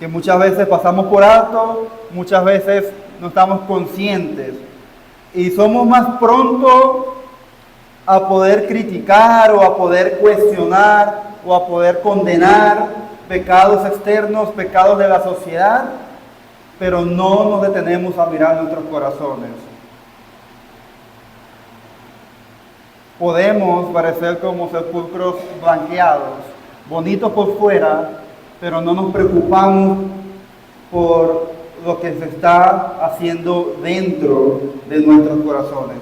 que muchas veces pasamos por alto, muchas veces no estamos conscientes y somos más prontos a poder criticar o a poder cuestionar o a poder condenar pecados externos, pecados de la sociedad, pero no nos detenemos a mirar nuestros corazones. Podemos parecer como sepulcros blanqueados, bonitos por fuera, pero no nos preocupamos por lo que se está haciendo dentro de nuestros corazones.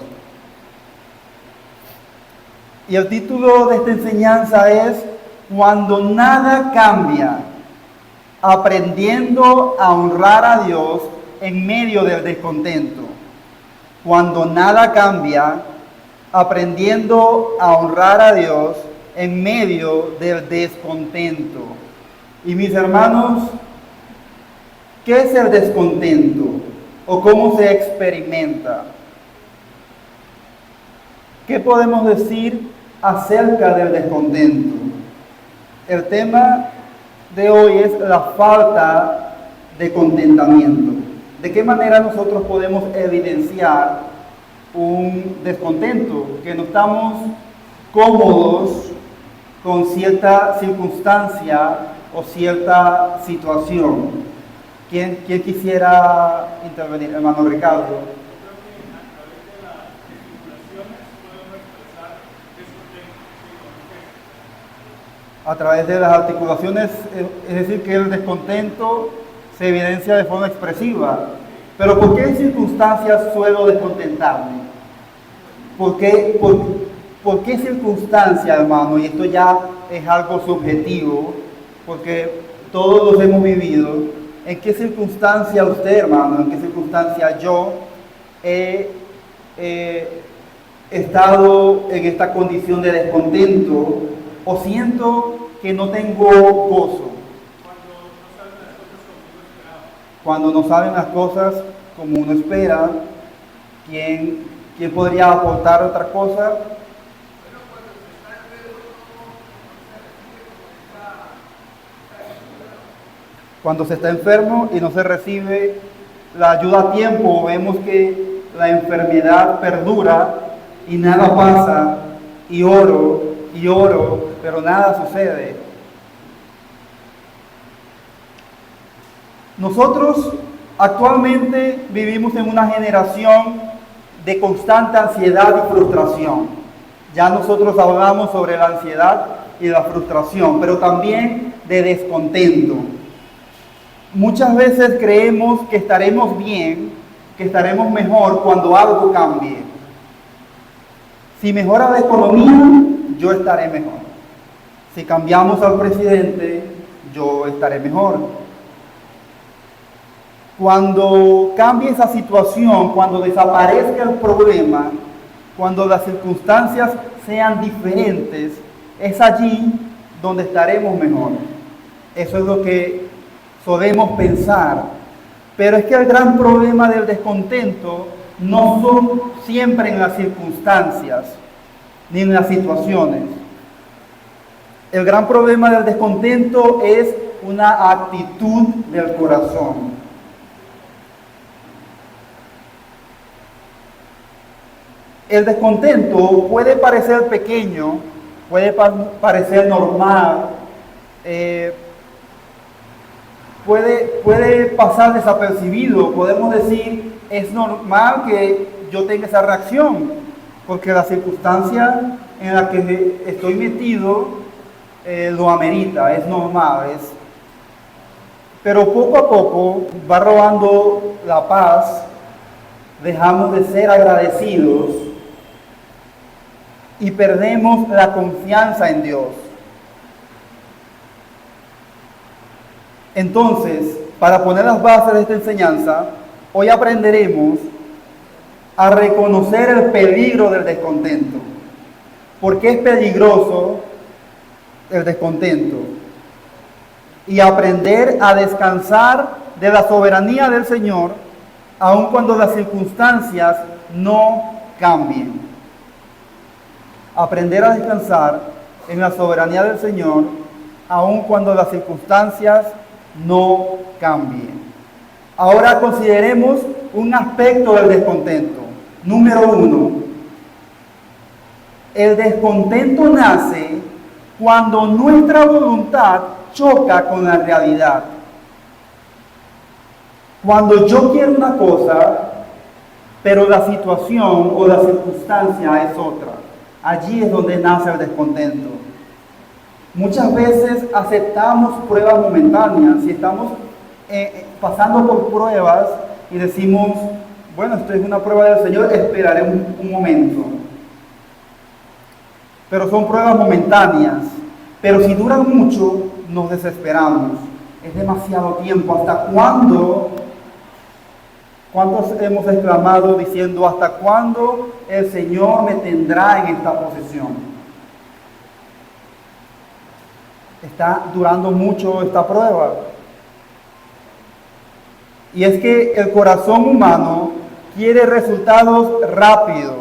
Y el título de esta enseñanza es Cuando nada cambia, aprendiendo a honrar a Dios en medio del descontento. Cuando nada cambia, aprendiendo a honrar a Dios en medio del descontento. Y mis hermanos, ¿qué es el descontento? ¿O cómo se experimenta? ¿Qué podemos decir acerca del descontento? El tema de hoy es la falta de contentamiento. ¿De qué manera nosotros podemos evidenciar un descontento? Que no estamos cómodos con cierta circunstancia o cierta situación. ¿Quién quisiera intervenir? Hermano Ricardo. A través de las articulaciones, es decir, que el descontento se evidencia de forma expresiva. Pero ¿por qué en circunstancias suelo descontentarme? ¿Por qué circunstancia, hermano? Y esto ya es algo subjetivo, porque todos los hemos vivido. ¿En qué circunstancia usted, hermano? ¿En qué circunstancia yo he estado en esta condición de descontento o siento que no tengo gozo? Cuando no salen las cosas como uno espera. ¿Quién podría aportar otra cosa? Cuando se está enfermo y no se recibe la ayuda a tiempo, vemos que la enfermedad perdura y nada pasa, y oro, pero nada sucede. Nosotros actualmente vivimos en una generación de constante ansiedad y frustración. Ya nosotros hablamos sobre la ansiedad y la frustración, pero también de descontento. Muchas veces creemos que estaremos bien, que estaremos mejor cuando algo cambie. Si mejora la economía, yo estaré mejor. Si cambiamos al presidente, yo estaré mejor. Cuando cambie esa situación, cuando desaparezca el problema, cuando las circunstancias sean diferentes, es allí donde estaremos mejor. Eso es lo que solemos pensar. Pero es que el gran problema del descontento no son siempre en las circunstancias ni en las situaciones. El gran problema del descontento es una actitud del corazón. El descontento puede parecer pequeño, puede parecer normal, puede pasar desapercibido. Podemos decir, es normal que yo tenga esa reacción, porque la circunstancia en la que estoy metido lo amerita, es normal. Pero poco a poco va robando la paz, dejamos de ser agradecidos y perdemos la confianza en Dios. Entonces, para poner las bases de esta enseñanza, hoy aprenderemos a reconocer el peligro del descontento. ¿Por qué es peligroso el descontento? Y aprender a descansar de la soberanía del Señor, aun cuando las circunstancias no cambien. Aprender a descansar en la soberanía del Señor, aun cuando las circunstancias no cambie. Ahora consideremos un aspecto del descontento. Número 1. El descontento nace cuando nuestra voluntad choca con la realidad. Cuando yo quiero una cosa, pero la situación o la circunstancia es otra. Allí es donde nace el descontento. Muchas veces aceptamos pruebas momentáneas. Si estamos pasando por pruebas y decimos, bueno, esto es una prueba del Señor, esperaré un momento. Pero son pruebas momentáneas. Pero si duran mucho, nos desesperamos. Es demasiado tiempo. ¿Hasta cuándo? ¿Cuántos hemos exclamado diciendo, ¿hasta cuándo el Señor me tendrá en esta posición? Está durando mucho esta prueba. Y es que el corazón humano quiere resultados rápidos,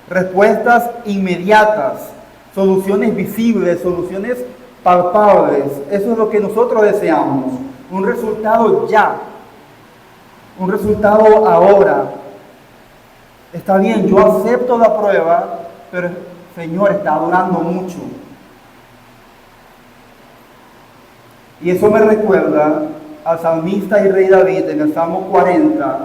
respuestas inmediatas, soluciones visibles, soluciones palpables. Eso es lo que nosotros deseamos. Un resultado ya. Un resultado ahora. Está bien, yo acepto la prueba, pero Señor, está durando mucho. Y eso me recuerda al salmista y rey David en el Salmo 40,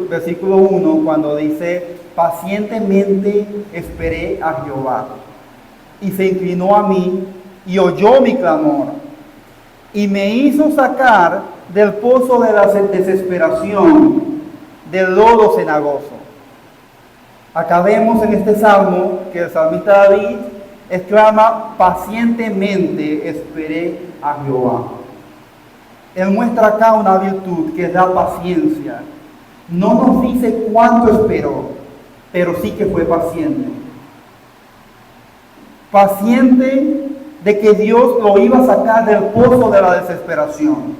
versículo 1, cuando dice, pacientemente esperé a Jehová, y se inclinó a mí, y oyó mi clamor, y me hizo sacar del pozo de la desesperación, del lodo cenagoso. Acá vemos en este salmo que el salmista David exclama, pacientemente esperé a Jehová. Él muestra acá una virtud que es la paciencia. No nos dice cuánto esperó, pero sí que fue paciente. Paciente de que Dios lo iba a sacar del pozo de la desesperación.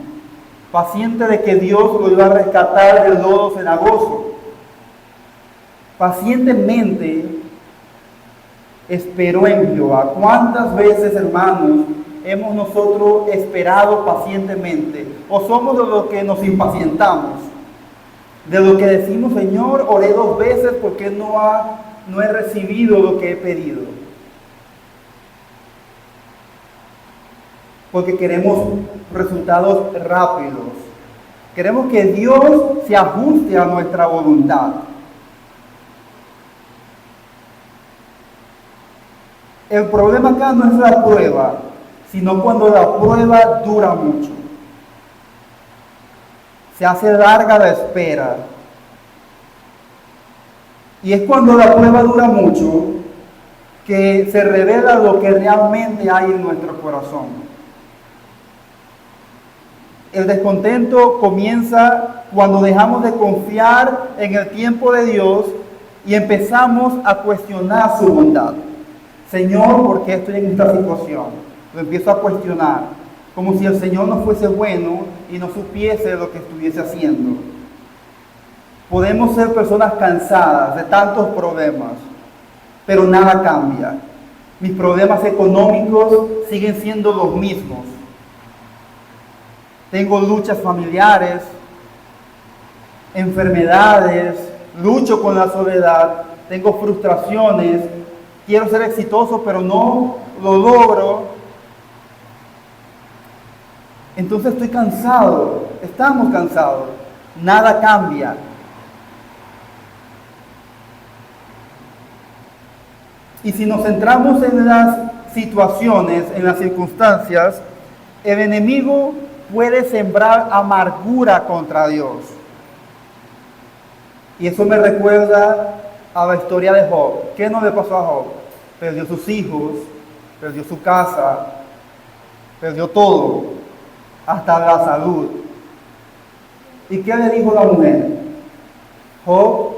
Paciente de que Dios lo iba a rescatar del lodo cenagoso. Pacientemente esperó en Jehová. ¿Cuántas veces, hermanos, hemos nosotros esperado pacientemente? ¿O somos de los que nos impacientamos? De los que decimos, Señor, oré 2 veces porque no he recibido lo que he pedido. Porque queremos resultados rápidos. Queremos que Dios se ajuste a nuestra voluntad. El problema acá no es la prueba, sino cuando la prueba dura mucho. Se hace larga la espera. Y es cuando la prueba dura mucho que se revela lo que realmente hay en nuestro corazón. El descontento comienza cuando dejamos de confiar en el tiempo de Dios y empezamos a cuestionar su bondad. Señor, ¿por qué estoy en esta situación? Lo empiezo a cuestionar, como si el Señor no fuese bueno y no supiese lo que estuviese haciendo. Podemos ser personas cansadas de tantos problemas, pero nada cambia. Mis problemas económicos siguen siendo los mismos. Tengo luchas familiares, enfermedades, lucho con la soledad, tengo frustraciones, quiero ser exitoso, pero no lo logro. Entonces estoy cansado, estamos cansados, nada cambia. Y si nos centramos en las situaciones, en las circunstancias, el enemigo puede sembrar amargura contra Dios. Y eso me recuerda a la historia de Job. ¿Qué no le pasó a Job? Perdió sus hijos, perdió su casa, perdió todo, hasta la salud. ¿Y qué le dijo la mujer? Job,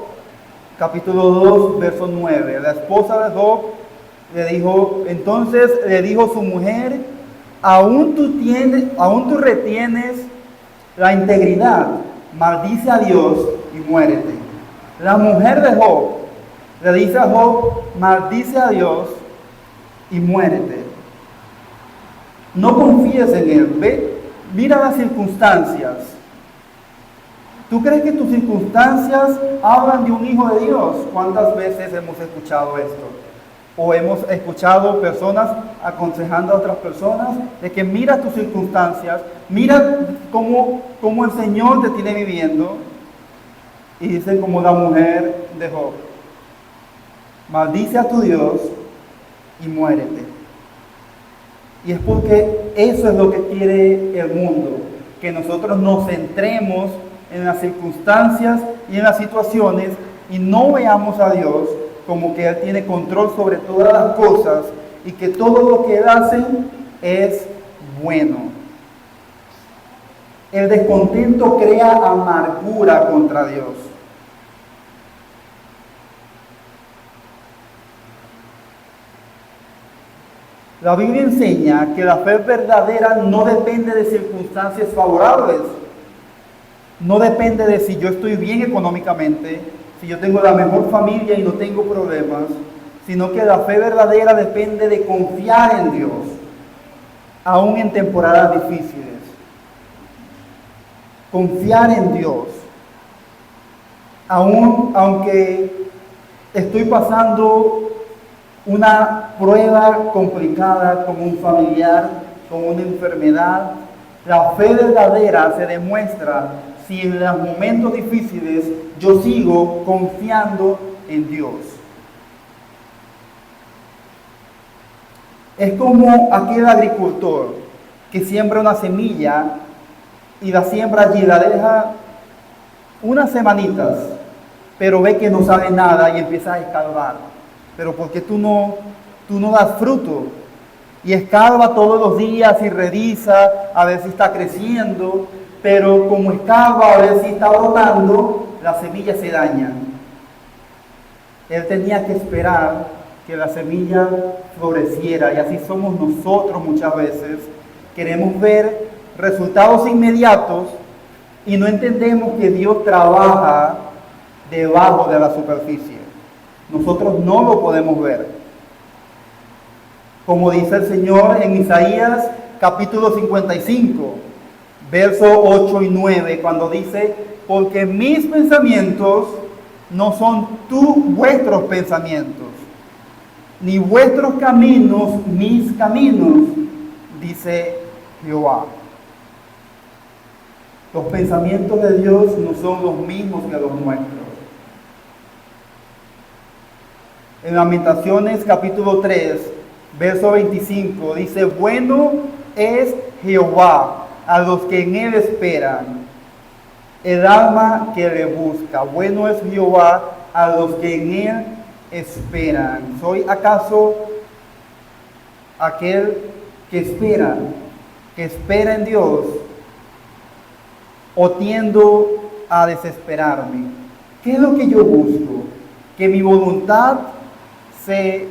capítulo 2, verso 9. La esposa de Job le dijo, entonces le dijo su mujer, ¿Aún tú retienes la integridad? Maldice a Dios y muérete. La mujer de Job le dice a Job, maldice a Dios y muérete. No confíes en él, ve Mira las circunstancias. ¿Tú crees que tus circunstancias hablan de un hijo de Dios? ¿Cuántas veces hemos escuchado esto? O hemos escuchado personas aconsejando a otras personas de que mira tus circunstancias, mira cómo el Señor te tiene viviendo. Y dicen como la mujer de Job: maldice a tu Dios y muérete. Y es porque eso es lo que quiere el mundo, que nosotros nos centremos en las circunstancias y en las situaciones y no veamos a Dios como que Él tiene control sobre todas las cosas y que todo lo que Él hace es bueno. El descontento crea amargura contra Dios. La Biblia enseña que la fe verdadera no depende de circunstancias favorables. No depende de si yo estoy bien económicamente, si yo tengo la mejor familia y no tengo problemas, sino que la fe verdadera depende de confiar en Dios, aún en temporadas difíciles. Confiar en Dios, aunque estoy pasando una prueba complicada con un familiar, con una enfermedad. La fe verdadera se demuestra si en los momentos difíciles yo sigo confiando en Dios. Es como aquel agricultor que siembra una semilla y la siembra allí, la deja unas semanitas, pero ve que no sale nada y empieza a escarbar. Pero ¿por qué tú no das fruto? Y escarba todos los días y revisa a ver si está creciendo, pero como escarba a ver si está brotando, las semillas se dañan. Él tenía que esperar que la semilla floreciera, y así somos nosotros muchas veces. Queremos ver resultados inmediatos y no entendemos que Dios trabaja debajo de la superficie. Nosotros no lo podemos ver. Como dice el Señor en Isaías capítulo 55, versos 8 y 9, cuando dice: porque mis pensamientos no son vuestros pensamientos, ni vuestros caminos mis caminos, dice Jehová. Los pensamientos de Dios no son los mismos que los nuestros. En Lamentaciones capítulo 3, verso 25, dice: bueno es Jehová a los que en él esperan, el alma que le busca. Bueno es Jehová a los que en él esperan. ¿Soy acaso aquel que espera en Dios, o tiendo a desesperarme? ¿Qué es lo que yo busco? Que mi voluntad se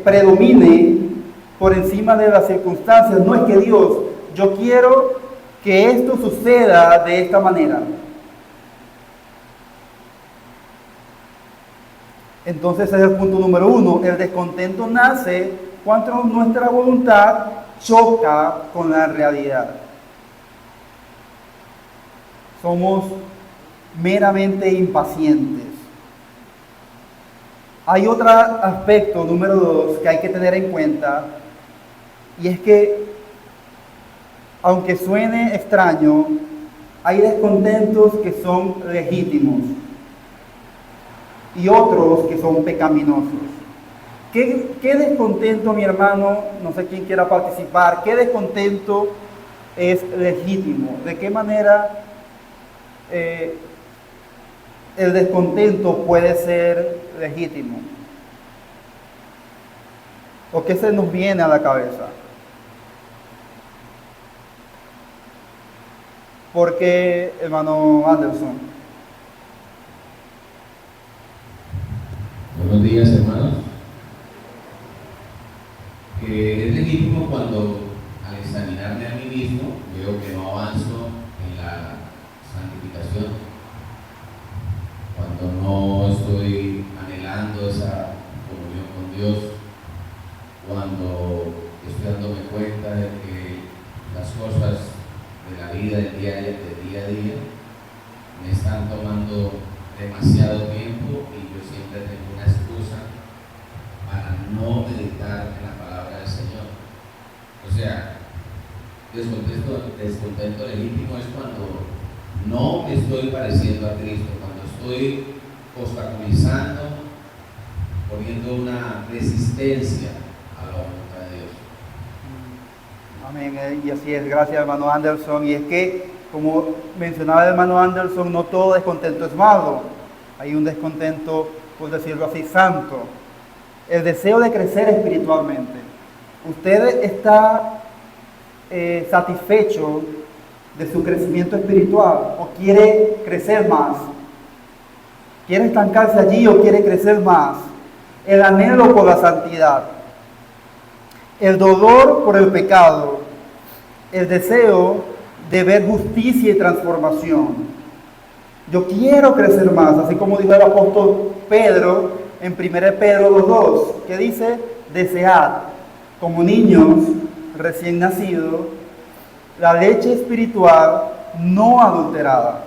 predomine por encima de las circunstancias. No es que Dios, yo quiero que esto suceda de esta manera. Entonces ese es el punto número 1. El descontento nace cuando nuestra voluntad choca con la realidad. Somos meramente impacientes. Hay otro aspecto, número 2, que hay que tener en cuenta, y es que, aunque suene extraño, hay descontentos que son legítimos y otros que son pecaminosos. ¿Qué descontento, mi hermano? No sé quién quiera participar. ¿Qué descontento es legítimo? ¿De qué manera el descontento puede ser legítimo? ¿O qué se nos viene a la cabeza? Porque, hermano Anderson. Buenos días, hermanos. Es legítimo cuando, al examinarme a mí mismo, veo que no avanzo en la santificación, cuando no estoy anhelando esa comunión con Dios, cuando estoy dándome cuenta de que las cosas de la vida del día a día me están tomando demasiado tiempo y yo siempre tengo una excusa para no meditar en la palabra del Señor. O sea, descontento legítimo es cuando no me estoy pareciendo a Cristo, cuando estoy obstaculizando, poniendo una resistencia a la voluntad de Dios. Amén. Y así es, gracias hermano Anderson. Y es que, como mencionaba el hermano Anderson, no todo descontento es malo. Hay un descontento, por decirlo así, santo. El deseo de crecer espiritualmente. Usted está satisfecho de su crecimiento espiritual o quiere crecer más. ¿Quiere estancarse allí o quiere crecer más? El anhelo por la santidad, el dolor por el pecado, el deseo de ver justicia y transformación. Yo quiero crecer más, así como dijo el apóstol Pedro en 1 Pedro 2:2, que dice: desead como niños recién nacidos la leche espiritual no adulterada,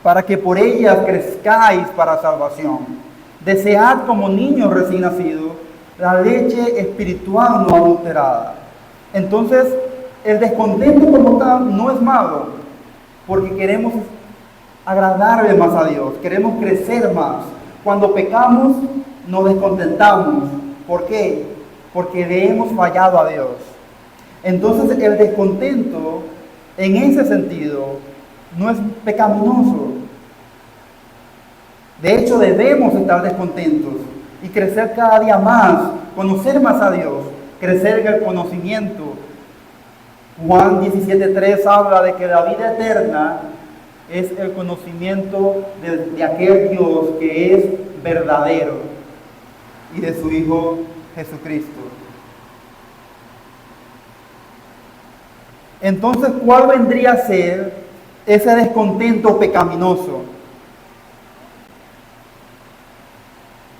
para que por ella crezcáis para salvación. Desead como niños recién nacidos la leche espiritual no adulterada. Entonces, el descontento como tal no es malo, porque queremos agradarle más a Dios, queremos crecer más. Cuando pecamos, nos descontentamos. ¿Por qué? Porque le hemos fallado a Dios. Entonces, el descontento, en ese sentido, no es pecaminoso. De hecho, debemos estar descontentos y crecer cada día más, conocer más a Dios, crecer en el conocimiento. Juan 17:3 habla de que la vida eterna es el conocimiento de aquel Dios que es verdadero y de su Hijo Jesucristo. Entonces, ¿cuál vendría a ser ese descontento pecaminoso?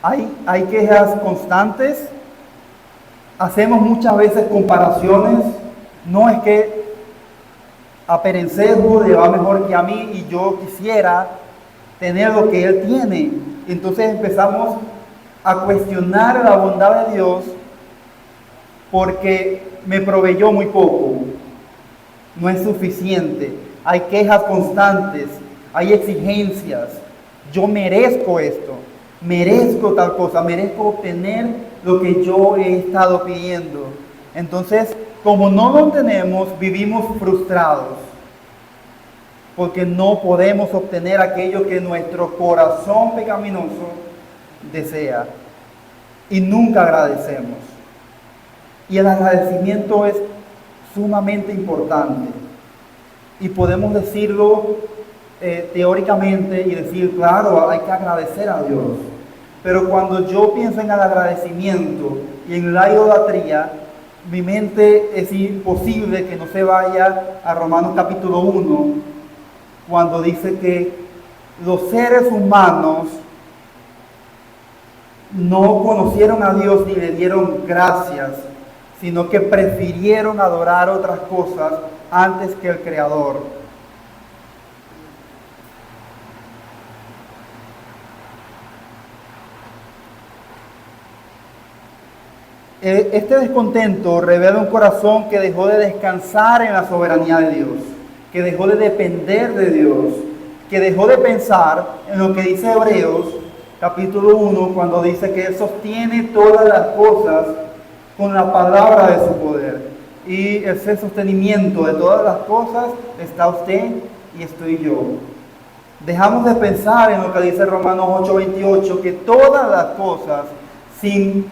Hay quejas constantes, hacemos muchas veces comparaciones, no es que a Perencejo le va mejor que a mí y yo quisiera tener lo que él tiene. Entonces empezamos a cuestionar la bondad de Dios porque me proveyó muy poco, no es suficiente, hay quejas constantes, hay exigencias, yo merezco esto, merezco tal cosa, merezco obtener lo que yo he estado pidiendo. Entonces, como no lo tenemos, vivimos frustrados, porque no podemos obtener aquello que nuestro corazón pecaminoso desea, y nunca agradecemos. Y el agradecimiento es sumamente importante, y podemos decirlo teóricamente y decir, claro, hay que agradecer a Dios. Pero cuando yo pienso en el agradecimiento y en la idolatría, mi mente es imposible que no se vaya a Romanos capítulo 1, cuando dice que los seres humanos no conocieron a Dios ni le dieron gracias, sino que prefirieron adorar otras cosas antes que el Creador. Este descontento revela un corazón que dejó de descansar en la soberanía de Dios, que dejó de depender de Dios, que dejó de pensar en lo que dice Hebreos capítulo 1, cuando dice que Él sostiene todas las cosas con la palabra de su poder. Y ese sostenimiento de todas las cosas está usted y estoy yo. Dejamos de pensar en lo que dice Romanos 8:28, que todas las cosas, sin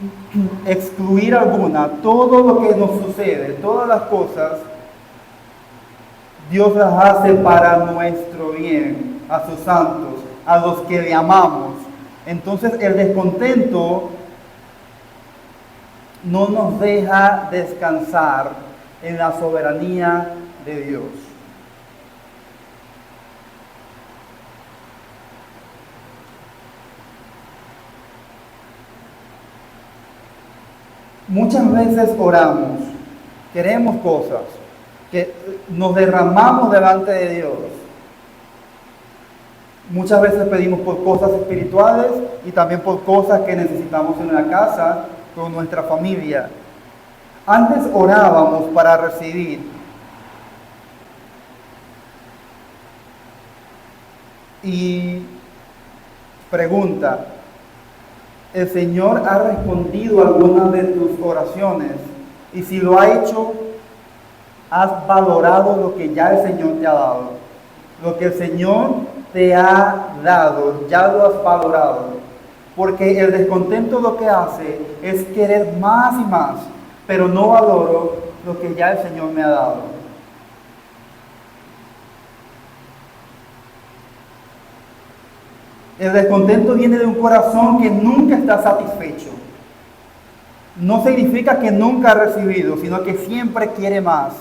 excluir alguna, todo lo que nos sucede, todas las cosas, Dios las hace para nuestro bien, a sus santos, a los que le amamos. Entonces el descontento no nos deja descansar en la soberanía de Dios. Muchas veces oramos, queremos cosas, que nos derramamos delante de Dios. Muchas veces pedimos por cosas espirituales y también por cosas que necesitamos en la casa, con nuestra familia. Antes orábamos para recibir. Y pregunta, ¿el Señor ha respondido algunas de tus oraciones? Y si lo ha hecho, ¿has valorado lo que ya el Señor te ha dado? Lo que el Señor te ha dado, ya lo has valorado. Porque el descontento lo que hace es querer más y más, pero no valoro lo que ya el Señor me ha dado. El descontento viene de un corazón que nunca está satisfecho. No significa que nunca ha recibido, sino que siempre quiere más.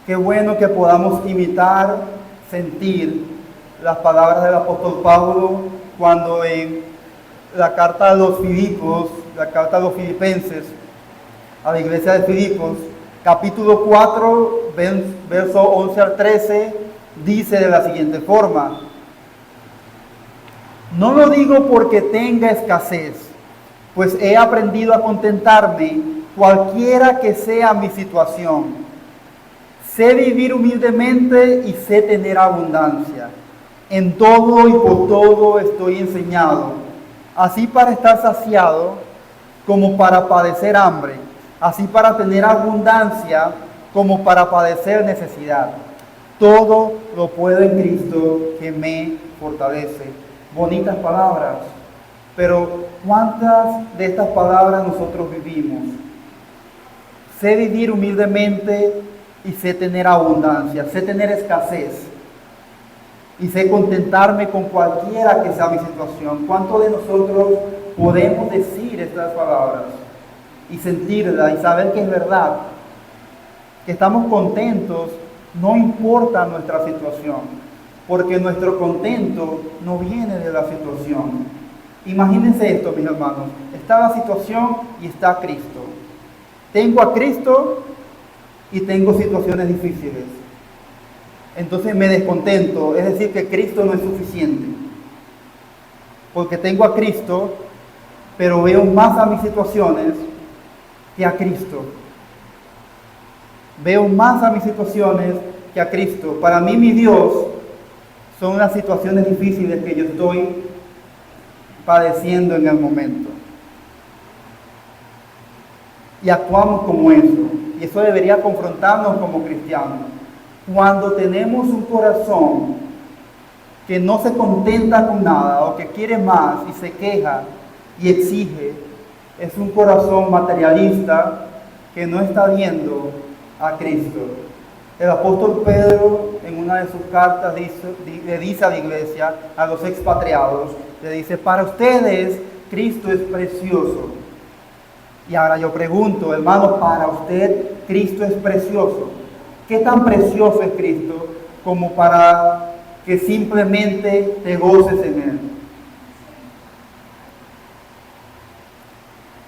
Qué bueno que podamos imitar, sentir las palabras del apóstol Pablo cuando en la carta a los Filipos, la carta a los filipenses, a la iglesia de Filipos, capítulo 4, verso 11 al 13, dice de la siguiente forma: no lo digo porque tenga escasez, pues he aprendido a contentarme cualquiera que sea mi situación. Sé vivir humildemente y sé tener abundancia. En todo y por todo estoy enseñado, así para estar saciado como para padecer hambre, así para tener abundancia como para padecer necesidad. Todo lo puedo en Cristo que me fortalece. Bonitas palabras, pero ¿cuántas de estas palabras nosotros vivimos? Sé vivir humildemente y sé tener abundancia, sé tener escasez y sé contentarme con cualquiera que sea mi situación. ¿Cuántos de nosotros podemos decir estas palabras y sentirlas y saber que es verdad? Que estamos contentos, no importa nuestra situación, porque nuestro contento no viene de la situación. Imagínense esto, mis hermanos. Está la situación y está Cristo. Tengo a Cristo y tengo situaciones difíciles. Entonces me descontento, es decir, que Cristo no es suficiente. Porque tengo a Cristo, pero veo más a mis situaciones que a Cristo. Veo más a mis situaciones que a Cristo. Para mí, mi Dios, son las situaciones difíciles que yo estoy padeciendo en el momento. Y actuamos como eso. Y eso debería confrontarnos como cristianos. Cuando tenemos un corazón que no se contenta con nada o que quiere más y se queja y exige, es un corazón materialista que no está viendo a Cristo. El apóstol Pedro en una de sus cartas le dice a la iglesia, a los expatriados, le dice: para ustedes Cristo es precioso. Y ahora yo pregunto, hermano, para usted Cristo es precioso. ¿Qué tan precioso es Cristo como para que simplemente te goces en Él?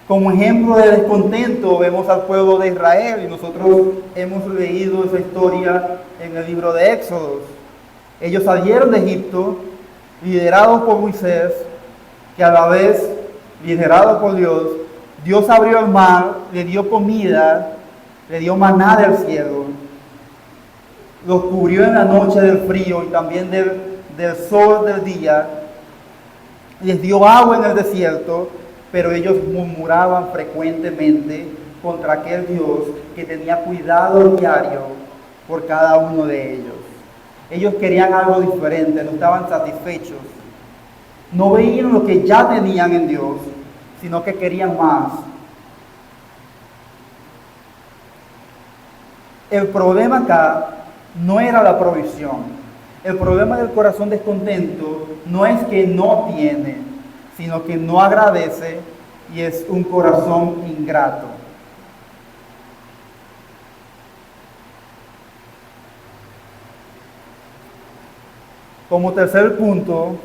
Como ejemplo de descontento vemos al pueblo de Israel, y nosotros hemos leído esa historia en el libro de Éxodo. Ellos salieron de Egipto, liderados por Moisés, que a la vez, liderado por Dios, Dios abrió el mar, le dio comida, le dio maná del cielo, los cubrió en la noche del frío y también del sol del día, les dio agua en el desierto, pero ellos murmuraban frecuentemente contra aquel Dios que tenía cuidado diario por cada uno de ellos. Ellos querían algo diferente, no estaban satisfechos, no veían lo que ya tenían en Dios, sino que querían más. El problema acá no era la provisión. El problema del corazón descontento no es que no tiene, sino que no agradece y es un corazón ingrato. Como tercer punto,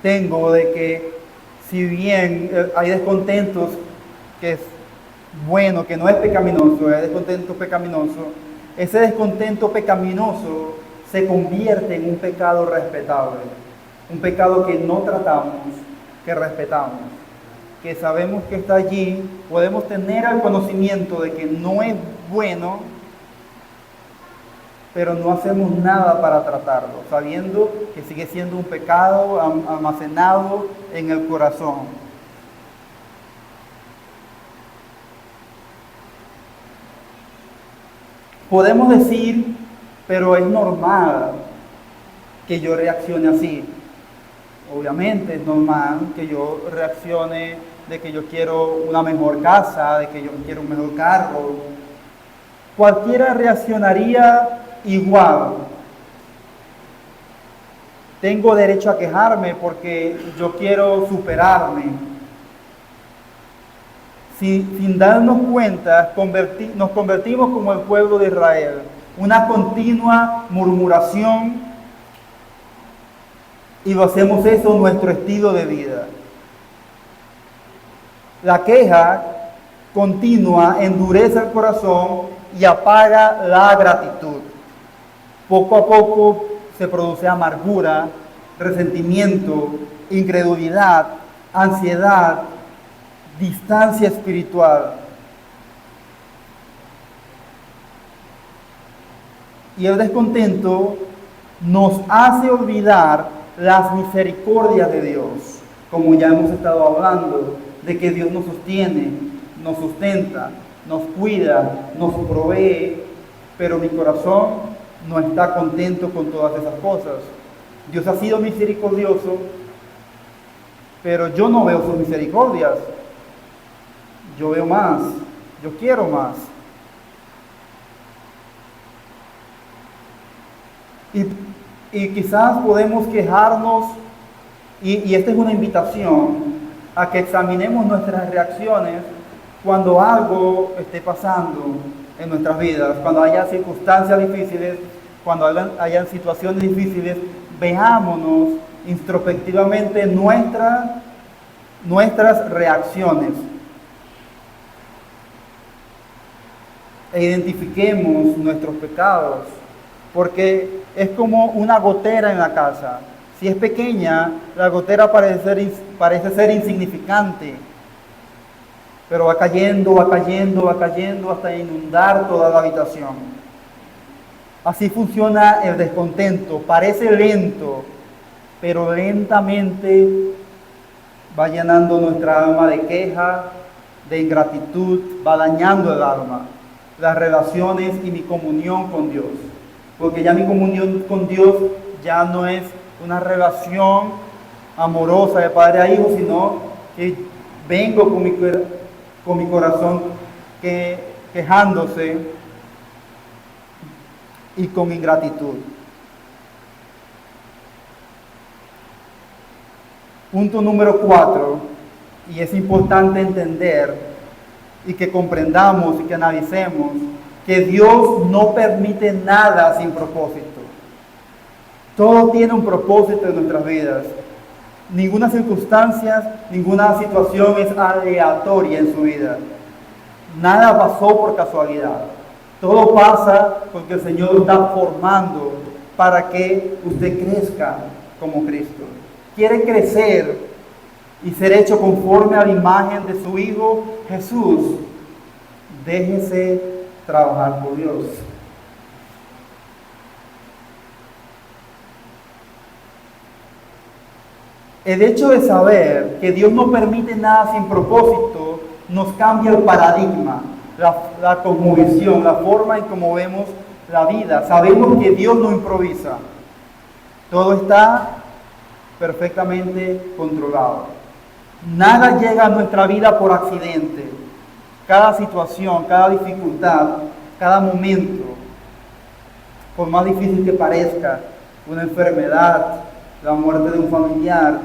tengo de que si bien hay descontentos que es bueno, que no es pecaminoso, es descontento pecaminoso, ese descontento pecaminoso se convierte en un pecado respetable, un pecado que no tratamos, que respetamos, que sabemos que está allí, podemos tener el conocimiento de que no es bueno, pero no hacemos nada para tratarlo, sabiendo que sigue siendo un pecado almacenado en el corazón. Podemos decir, pero es normal que yo reaccione así. Obviamente es normal que yo reaccione de que yo quiero una mejor casa, de que yo quiero un mejor carro. Cualquiera reaccionaría igual. Tengo derecho a quejarme porque yo quiero superarme. Sin darnos cuenta, nos convertimos como el pueblo de Israel. Una continua murmuración y lo hacemos eso nuestro estilo de vida. La queja continua endurece el corazón y apaga la gratitud. Poco a poco se produce amargura, resentimiento, incredulidad, ansiedad, distancia espiritual. Y el descontento nos hace olvidar las misericordias de Dios, como ya hemos estado hablando, de que Dios nos sostiene, nos sustenta, nos cuida, nos provee, pero mi corazón no está contento con todas esas cosas. Dios ha sido misericordioso, pero yo no veo sus misericordias. Yo veo más, yo quiero más. Y quizás podemos quejarnos, y esta es una invitación a que examinemos nuestras reacciones cuando algo esté pasando en nuestras vidas, cuando haya circunstancias difíciles, cuando hayan situaciones difíciles, veámonos introspectivamente nuestras reacciones. E identifiquemos nuestros pecados, porque es como una gotera en la casa. Si es pequeña, la gotera parece ser insignificante, pero va cayendo hasta inundar toda la habitación. Así funciona el descontento, parece lento, pero lentamente va llenando nuestra alma de queja, de ingratitud, va dañando el alma, las relaciones y mi comunión con Dios. Porque ya mi comunión con Dios ya no es una relación amorosa de padre a hijo, sino que vengo con mi corazón quejándose y con ingratitud. Punto número 4, y es importante entender y que comprendamos y que analicemos que Dios no permite nada sin propósito. Todo tiene un propósito en nuestras vidas. Ninguna circunstancia, ninguna situación es aleatoria en su vida. Nada pasó por casualidad. Todo pasa porque el Señor lo está formando para que usted crezca como Cristo. Quiere crecer y ser hecho conforme a la imagen de su Hijo Jesús. Déjese trabajar por Dios. El hecho de saber que Dios no permite nada sin propósito nos cambia el paradigma, la cosmovisión, la forma en cómo vemos la vida. Sabemos que Dios no improvisa. Todo está perfectamente controlado. Nada llega a nuestra vida por accidente. Cada situación, cada dificultad, cada momento, por más difícil que parezca, una enfermedad, la muerte de un familiar,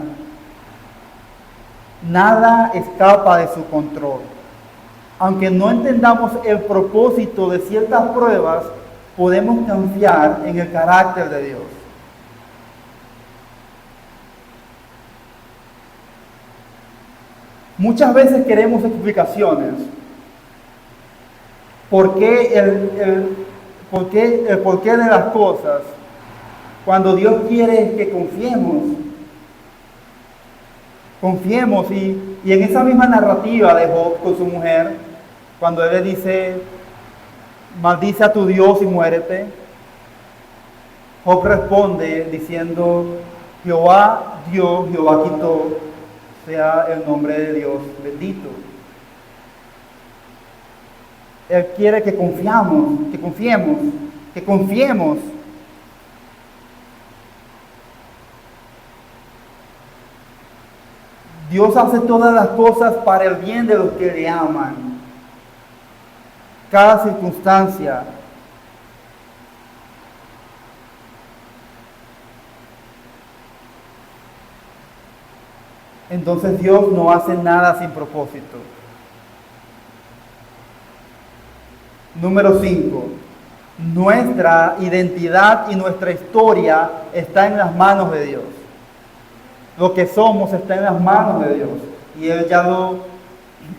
nada escapa de su control. Aunque no entendamos el propósito de ciertas pruebas, podemos confiar en el carácter de Dios. Muchas veces queremos explicaciones. ¿Por qué el porqué de las cosas? Cuando Dios quiere que confiemos y en esa misma narrativa de Job con su mujer, cuando él le dice, maldice a tu Dios y muérete, Job responde diciendo, Jehová dio, Jehová quitó, sea el nombre de Dios bendito. Él quiere que confiemos. Dios hace todas las cosas para el bien de los que le aman. Cada circunstancia. Entonces Dios no hace nada sin propósito. Número 5. Nuestra identidad y nuestra historia está en las manos de Dios. Lo que somos está en las manos de Dios. Y Él ya lo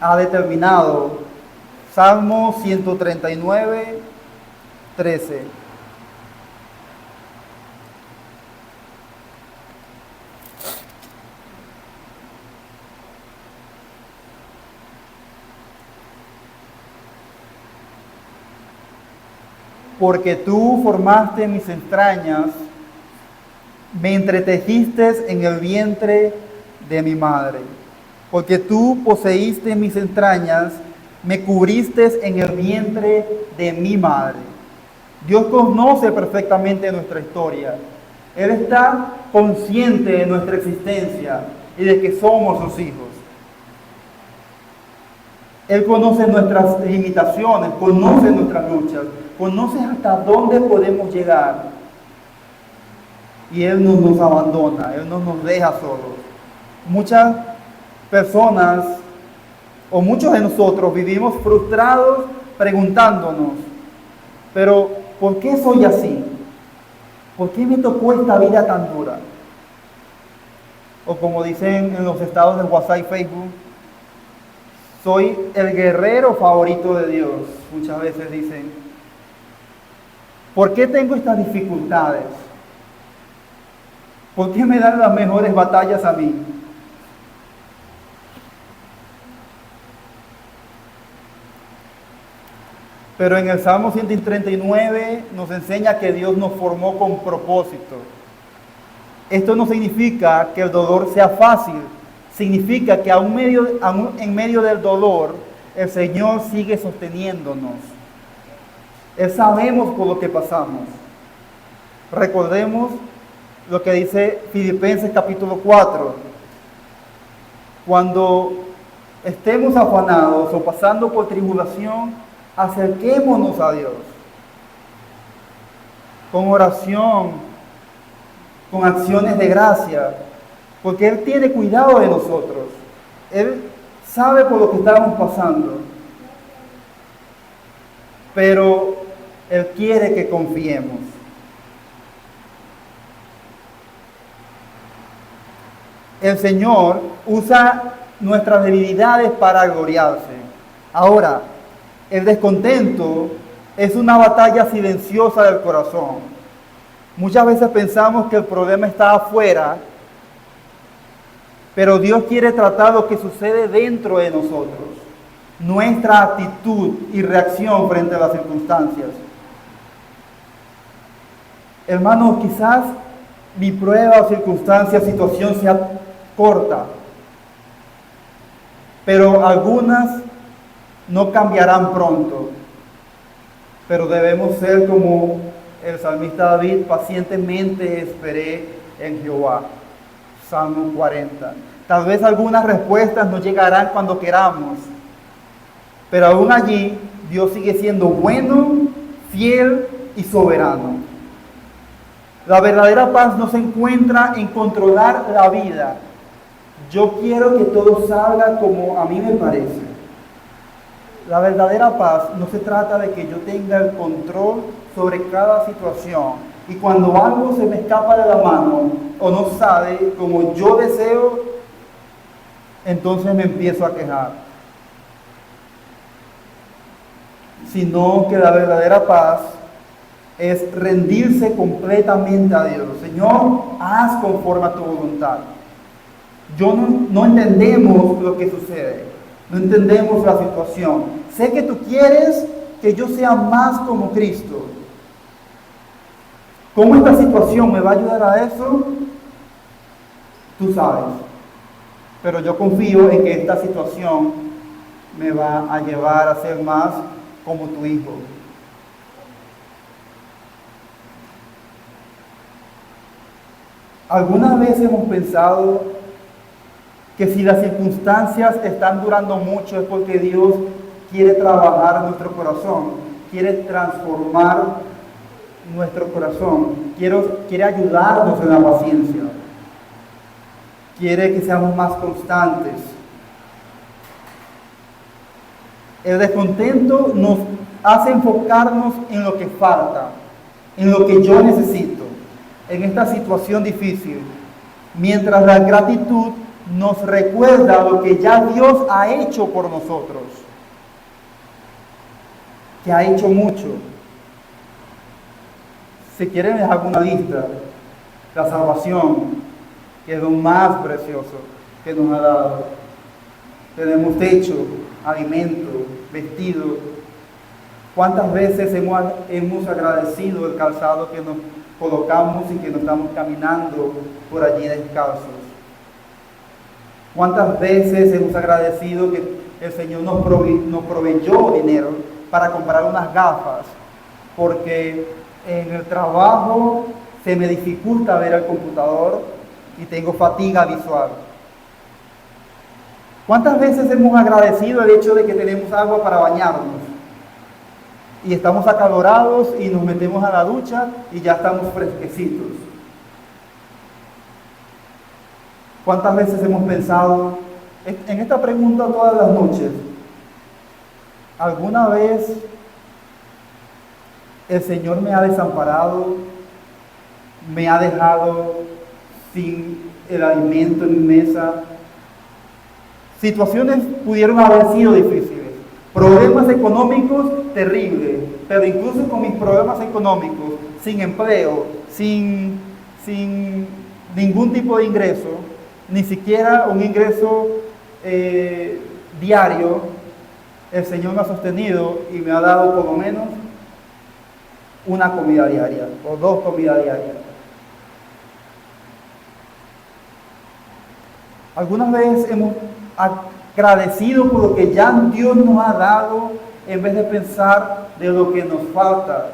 ha determinado. Salmo 139, 13. Porque tú formaste mis entrañas, me entretejiste en el vientre de mi madre. Porque tú poseíste mis entrañas, me cubriste en el vientre de mi madre. Dios conoce perfectamente nuestra historia. Él está consciente de nuestra existencia y de que somos sus hijos. Él conoce nuestras limitaciones, conoce nuestras luchas, conoce hasta dónde podemos llegar. Y Él no nos abandona, Él no nos deja solos. Muchas personas, o muchos de nosotros, vivimos frustrados preguntándonos, pero ¿por qué soy así? ¿Por qué me tocó esta vida tan dura? O como dicen en los estados de WhatsApp y Facebook, soy el guerrero favorito de Dios. Muchas veces dicen, ¿por qué tengo estas dificultades? ¿Por qué me dan las mejores batallas a mí? Pero en el Salmo 139 nos enseña que Dios nos formó con propósito. Esto no significa que el dolor sea fácil. Significa que aún en medio del dolor, el Señor sigue sosteniéndonos. Él sabemos por lo que pasamos. Recordemos lo que dice Filipenses capítulo 4. Cuando estemos afanados o pasando por tribulación, acerquémonos a Dios. Con oración, con acciones de gracia. Porque Él tiene cuidado de nosotros. Él sabe por lo que estamos pasando. Pero Él quiere que confiemos. El Señor usa nuestras debilidades para gloriarse. Ahora, el descontento es una batalla silenciosa del corazón. Muchas veces pensamos que el problema está afuera, pero Dios quiere tratar lo que sucede dentro de nosotros, nuestra actitud y reacción frente a las circunstancias. Hermanos, quizás mi prueba, circunstancia, situación sea corta, pero algunas no cambiarán pronto. Pero debemos ser como el salmista David, pacientemente esperé en Jehová. Salmo 40. Tal vez algunas respuestas no llegarán cuando queramos, pero aún allí Dios sigue siendo bueno, fiel y soberano. La verdadera paz no se encuentra en controlar la vida. Yo quiero que todo salga como a mí me parece. La verdadera paz no se trata de que yo tenga el control sobre cada situación. Y cuando algo se me escapa de la mano o no sale como yo deseo, entonces me empiezo a quejar. Sino que la verdadera paz es rendirse completamente a Dios. Señor, haz conforme a tu voluntad. No entendemos lo que sucede, no entendemos la situación. Sé que tú quieres que yo sea más como Cristo. ¿Cómo esta situación me va a ayudar a eso? Tú sabes. Pero yo confío en que esta situación me va a llevar a ser más como tu hijo. ¿Alguna vez hemos pensado que si las circunstancias están durando mucho es porque Dios quiere trabajar en nuestro corazón, quiere transformar nuestro corazón, quiere ayudarnos en la paciencia, quiere que seamos más constantes? El descontento nos hace enfocarnos en lo que falta, en lo que yo necesito, en esta situación difícil, mientras la gratitud nos recuerda lo que ya Dios ha hecho por nosotros, que ha hecho mucho. Si quieren les hago una lista. La salvación, que es lo más precioso que nos ha dado. Tenemos techo, alimento, vestido. ¿Cuántas veces hemos agradecido el calzado que nos colocamos y que nos estamos caminando por allí descalzos? ¿Cuántas veces hemos agradecido que el Señor nos proveyó dinero para comprar unas gafas? Porque en el trabajo se me dificulta ver el computador y tengo fatiga visual. ¿Cuántas veces hemos agradecido el hecho de que tenemos agua para bañarnos? Y estamos acalorados y nos metemos a la ducha y ya estamos fresquecitos. ¿Cuántas veces hemos pensado en esta pregunta todas las noches? ¿Alguna vez el Señor me ha desamparado, me ha dejado sin el alimento en mi mesa? Situaciones pudieron haber sido difíciles, problemas económicos terribles, pero incluso con mis problemas económicos, sin empleo, sin ningún tipo de ingreso, ni siquiera un ingreso diario, el Señor me ha sostenido y me ha dado por lo menos una comida diaria o 2 comidas diarias. Algunas veces hemos agradecido por lo que ya Dios nos ha dado en vez de pensar de lo que nos falta.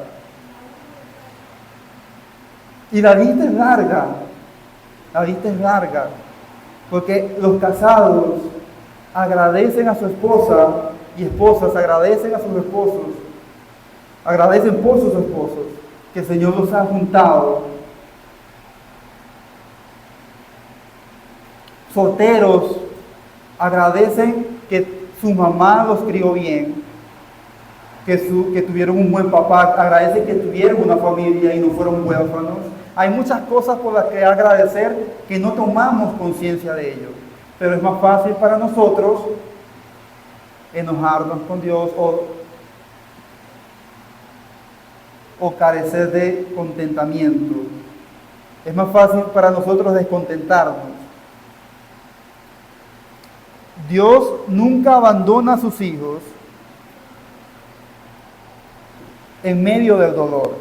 Y la lista es larga, porque los casados agradecen a su esposa y esposas agradecen a sus esposos, agradecen por sus esposos, que el Señor los ha juntado. Solteros agradecen que su mamá los crió bien, que tuvieron un buen papá, agradecen que tuvieron una familia y no fueron huérfanos. Hay muchas cosas por las que agradecer que no tomamos conciencia de ello, pero es más fácil para nosotros enojarnos con Dios o carecer de contentamiento. Es más fácil para nosotros descontentarnos. Dios nunca abandona a sus hijos en medio del dolor.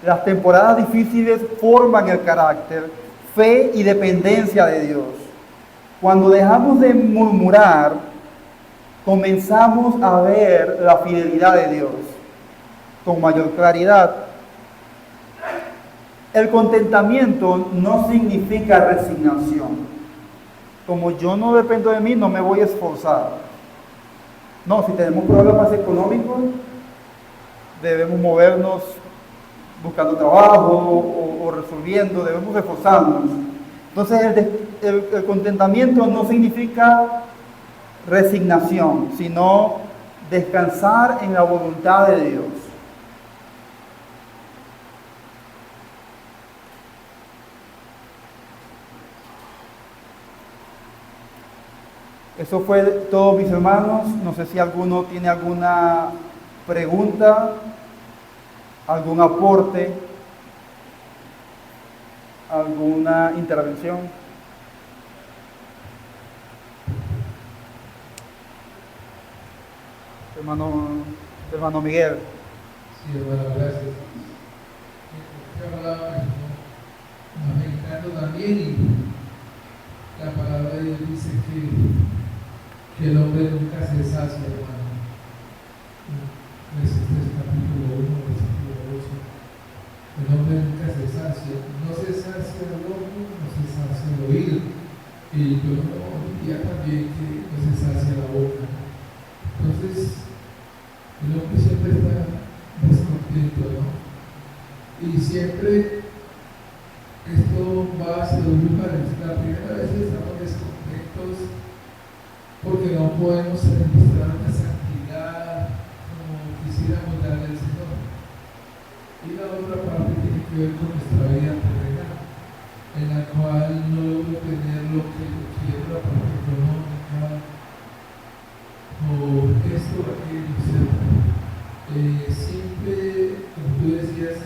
Las temporadas difíciles forman el carácter, fe y dependencia de Dios. Cuando dejamos de murmurar, comenzamos a ver la fidelidad de Dios con mayor claridad. El contentamiento no significa resignación. Como yo no dependo de mí, no me voy a esforzar. No, si tenemos problemas económicos, debemos movernos buscando trabajo o resolviendo, debemos esforzarnos. Entonces el contentamiento no significa resignación, sino descansar en la voluntad de Dios. Eso fue todo, mis hermanos. No sé si alguno tiene alguna pregunta, algún aporte, alguna intervención. Hermano Miguel. Sí, hermano, gracias. Usted hablaba mexicano también y la palabra de Dios dice que el hombre nunca se sacia, hermano. Eclesiastés capítulo 1, versículo 8. El hombre nunca se sacia. No se sacia el ojo, no se sacia el oído. Y yo diría también que no se sacia la boca. Entonces, el hombre siempre está descontento, ¿no? Y siempre esto va hacia dos lugares. La primera vez estamos descontentos porque no podemos administrar una santidad como quisiéramos darle al Señor. Y la otra parte tiene que ver con nuestra vida terrenal, en la cual no logro tener lo que yo quiero, la parte económica, o esto o aquello, etc. Siempre, como tú decías,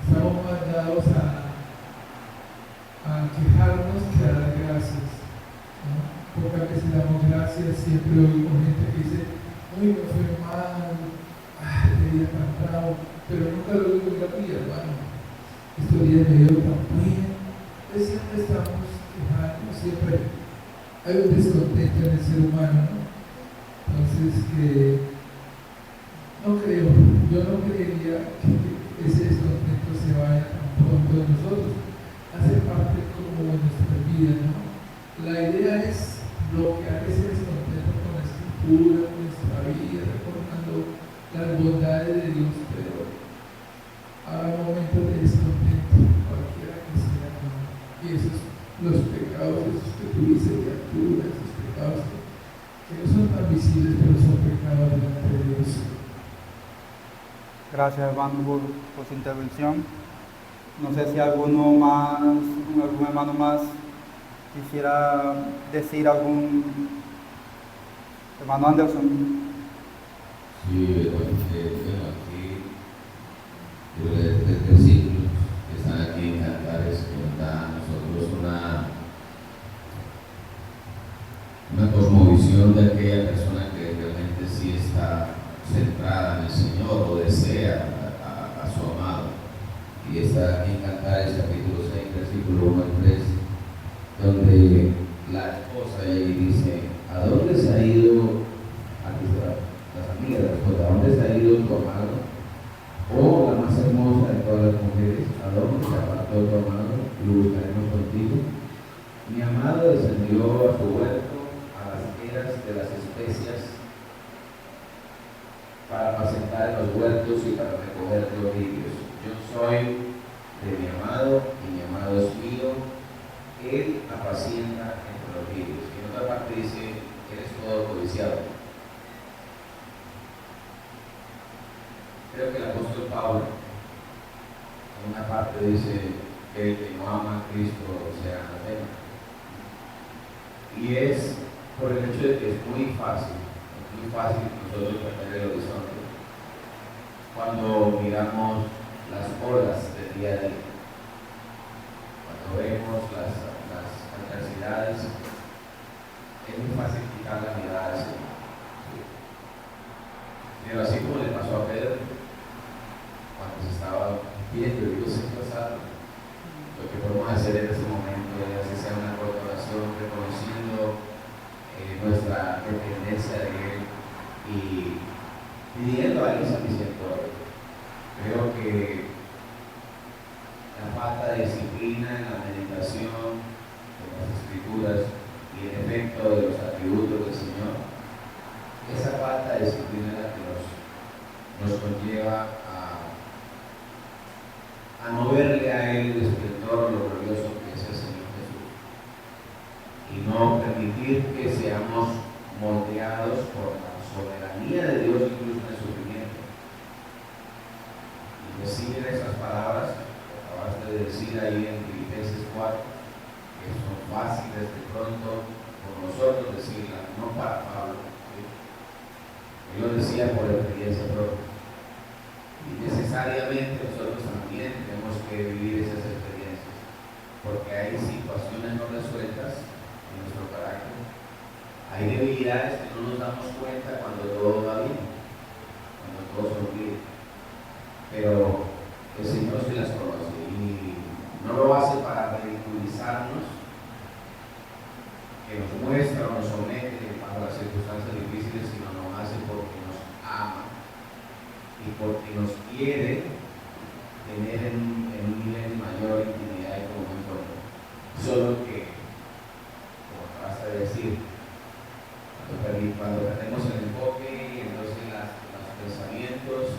estamos mandados a quejarnos que a dar gracias, ¿no? Pocas veces damos gracias, siempre oímos gente que dice, uy, me fue mal, ay, qué día tan bravo, pero nunca lo digo en la vida, hermano. Estos días me dio tan bien. Entonces siempre estamos quejando, siempre hay un descontento en el ser humano, ¿no? Entonces, no creo, yo no creería que ese descontento se vaya tan pronto de nosotros. Hace parte como de nuestra vida, ¿no? La idea es bloquear ese descontento con la escritura, con nuestra vida, recordando las bondades de Dios, pero habrá momentos de descontento, cualquiera que sea, ¿no? Y esos, los pecados, esos que tú dices de altura, esos pecados que no son tan visibles, pero son pecados delante de Dios. Gracias, hermano, por su intervención. No sé si algún hermano más quisiera decir algún. Hermano Anderson. Sí, bueno, aquí yo leer 3 versículos que están aquí en Cantares, que nos da a nosotros una cosmovisión de aquella persona que realmente sí está centrada en el Señor o desea a su amado. Y está aquí en Cantares capítulo 6, versículo 1 al 3, donde la esposa y dice, ¿a dónde se ha ido? Aquí está las amigas de la esposa, ¿a dónde se ha ido tu amado? Oh, la más hermosa de todas las mujeres, ¿a dónde se apartó tu amado? Lo buscaremos contigo. Mi amado descendió a su huerto, a las eras de las especias, para apacentar en los huertos y para recoger los lirios. Yo soy de mi amado y mi amado es mío. Él apacienta entre los lirios. Y en otra parte dice, eres todo codiciado. Creo que el apóstol Pablo, en una parte dice que el que no ama a Cristo sea anatema. Y es por el hecho de que es muy fácil nosotros perder el horizonte cuando miramos las olas del día a día, cuando vemos las adversidades. Es muy fácil quitar la mirada al Señor. Pero así como le pasó a Pedro cuando se estaba viendo y Dios se pasaba, lo que podemos hacer en este momento es hacer una corta oración reconociendo nuestra dependencia de Él y pidiendo a Él esa misericordia. Creo que la falta de disciplina en la meditación de las Escrituras y el efecto de los atributos del Señor, esa falta de disciplina es la que nos conlleva a no verle a Él el esplendor, lo glorioso que es el Señor Jesús, y no permitir que seamos moldeados por la soberanía de Dios incluso en el sufrimiento. Y decir esas palabras que acabaste de decir ahí en Filipenses 4, que son fáciles de pronto por nosotros decirlas, no para Pablo. ¿Sí? Él lo decía por experiencia propia. Y necesariamente nosotros también tenemos que vivir esas experiencias, porque hay situaciones no resueltas en nuestro carácter, hay debilidades que no nos damos cuenta cuando todo va bien, cuando todo sonríe, pero el Señor sí las conoce y no lo hace para ridiculizarnos, que nos muestra o nos somete bajo las circunstancias difíciles, sino lo hace porque nos ama y porque nos quiere tener en un nivel mayor de intimidad y comunión con Él. Solo que, como acabaste de decir, cuando perdemos el enfoque y entonces los pensamientos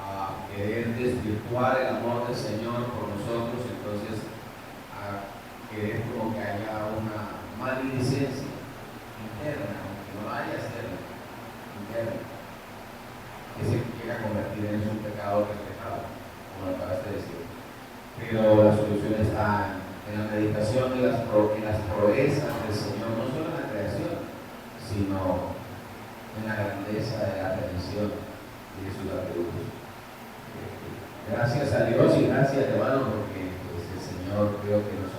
a querer desvirtuar el amor del Señor por nosotros, entonces a querer como que haya una maledicencia interna, aunque no haya externa, interna, que se llega a convertir en un pecado respetado, como acabaste de decir. Pero la solución está en la meditación de las proezas del Señor, no solo en la creación, sino en la grandeza de la redención y de sus atributos. Gracias a Dios y gracias, hermano, porque pues, el Señor creo que nos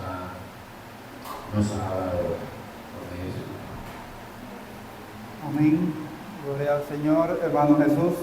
ha hablado por medio de su palabra. Amén. Gloria al Señor, hermano Jesús.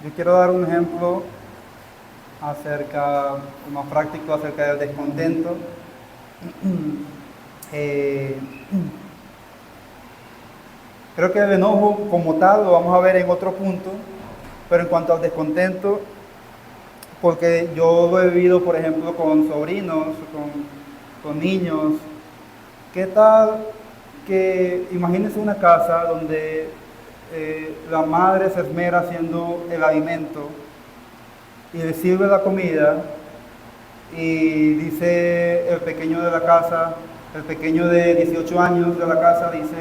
Yo quiero dar un ejemplo más práctico acerca del descontento. Creo que el enojo como tal lo vamos a ver en otro punto, pero en cuanto al descontento, porque yo lo he vivido, por ejemplo, con sobrinos, con niños. ¿Qué tal que imagínense una casa donde la madre se esmera haciendo el alimento y le sirve la comida y dice el pequeño de la casa, el pequeño de 18 años de la casa dice,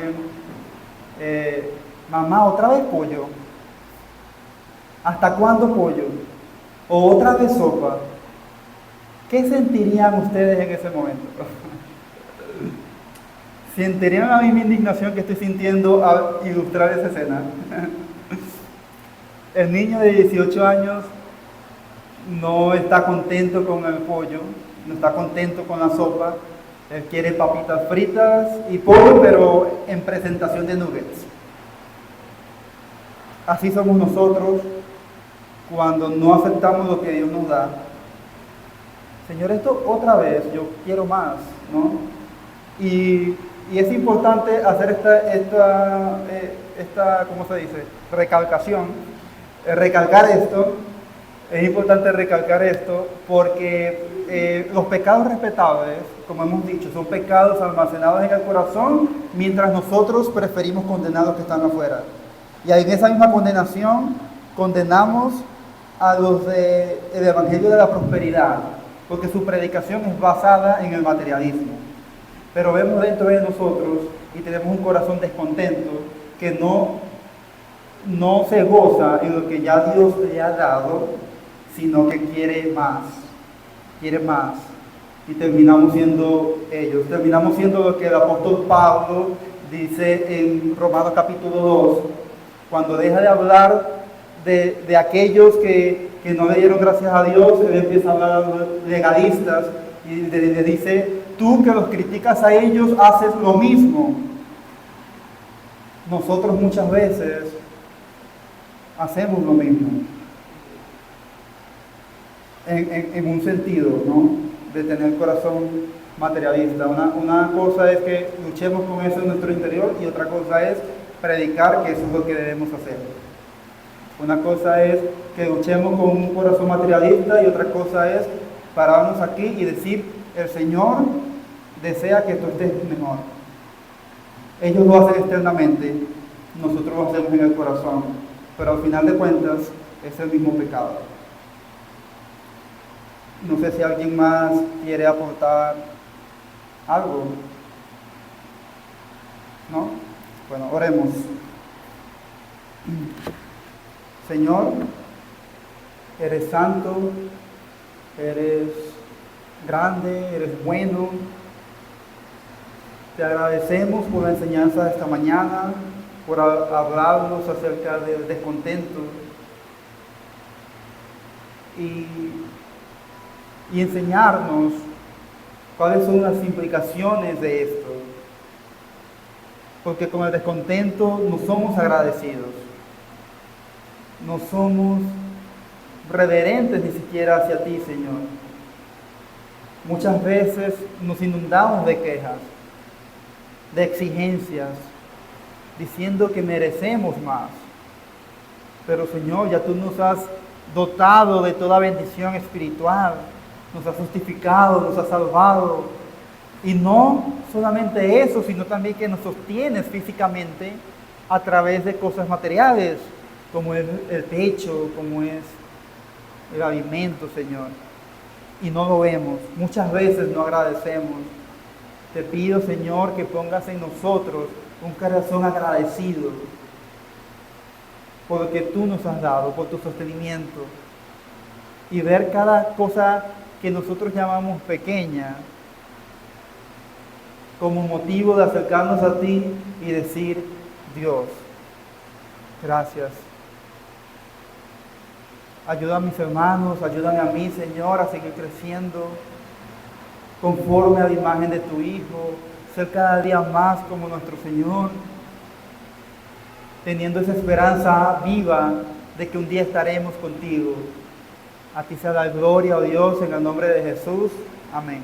mamá, ¿otra vez pollo? ¿Hasta cuándo pollo? ¿O otra vez sopa? ¿Qué sentirían ustedes en ese momento? ¿Sentirían la misma indignación que estoy sintiendo al ilustrar esa escena? El niño de 18 años no está contento con el pollo, no está contento con la sopa. Él quiere papitas fritas y pollo, pero en presentación de nuggets. Así somos nosotros cuando no aceptamos lo que Dios nos da. Señor, esto otra vez, yo quiero más, ¿no? Y es importante hacer esta ¿cómo se dice? Recalcación, recalcar esto. Es importante recalcar esto porque los pecados respetables, como hemos dicho, son pecados almacenados en el corazón, mientras nosotros preferimos condenar a los que están afuera. Y ahí en esa misma condenación condenamos a los del Evangelio de la Prosperidad, porque su predicación es basada en el materialismo. Pero vemos dentro de nosotros y tenemos un corazón descontento que no se goza en lo que ya Dios le ha dado, sino que quiere más. Y terminamos siendo ellos. Terminamos siendo lo que el apóstol Pablo dice en Romanos capítulo 2, cuando deja de hablar de aquellos que no le dieron gracias a Dios, él empieza a hablar a los legalistas y le dice, tú que los criticas a ellos haces lo mismo. Nosotros muchas veces hacemos lo mismo, en un sentido, ¿no? De tener corazón materialista. Una cosa es que luchemos con eso en nuestro interior y otra cosa es predicar que eso es lo que debemos hacer. Una cosa es que luchemos con un corazón materialista y otra cosa es pararnos aquí y decir, el Señor desea que tú estés mejor. Ellos lo hacen externamente, nosotros lo hacemos en el corazón, pero al final de cuentas es el mismo pecado. No sé si alguien más quiere aportar algo. ¿No? Bueno, oremos. Señor, eres santo, eres grande, eres bueno. Te agradecemos por la enseñanza de esta mañana, por hablarnos acerca del descontento y enseñarnos cuáles son las implicaciones de esto. Porque con el descontento no somos agradecidos, no somos reverentes ni siquiera hacia ti, Señor. Muchas veces nos inundamos de quejas, de exigencias, diciendo que merecemos más. Pero, Señor, ya tú nos has dotado de toda bendición espiritual, nos has justificado, nos has salvado. Y no solamente eso, sino también que nos sostienes físicamente a través de cosas materiales, como es el techo, como es el alimento, Señor. Y no lo vemos, muchas veces no agradecemos. Te pido, Señor, que pongas en nosotros un corazón agradecido por lo que tú nos has dado, por tu sostenimiento. Y ver cada cosa que nosotros llamamos pequeña como motivo de acercarnos a ti y decir, Dios, gracias. Ayuda a mis hermanos, ayúdame a mí, Señor, a seguir creciendo conforme a la imagen de tu Hijo, ser cada día más como nuestro Señor, teniendo esa esperanza viva de que un día estaremos contigo. A ti sea la gloria, oh Dios, en el nombre de Jesús. Amén.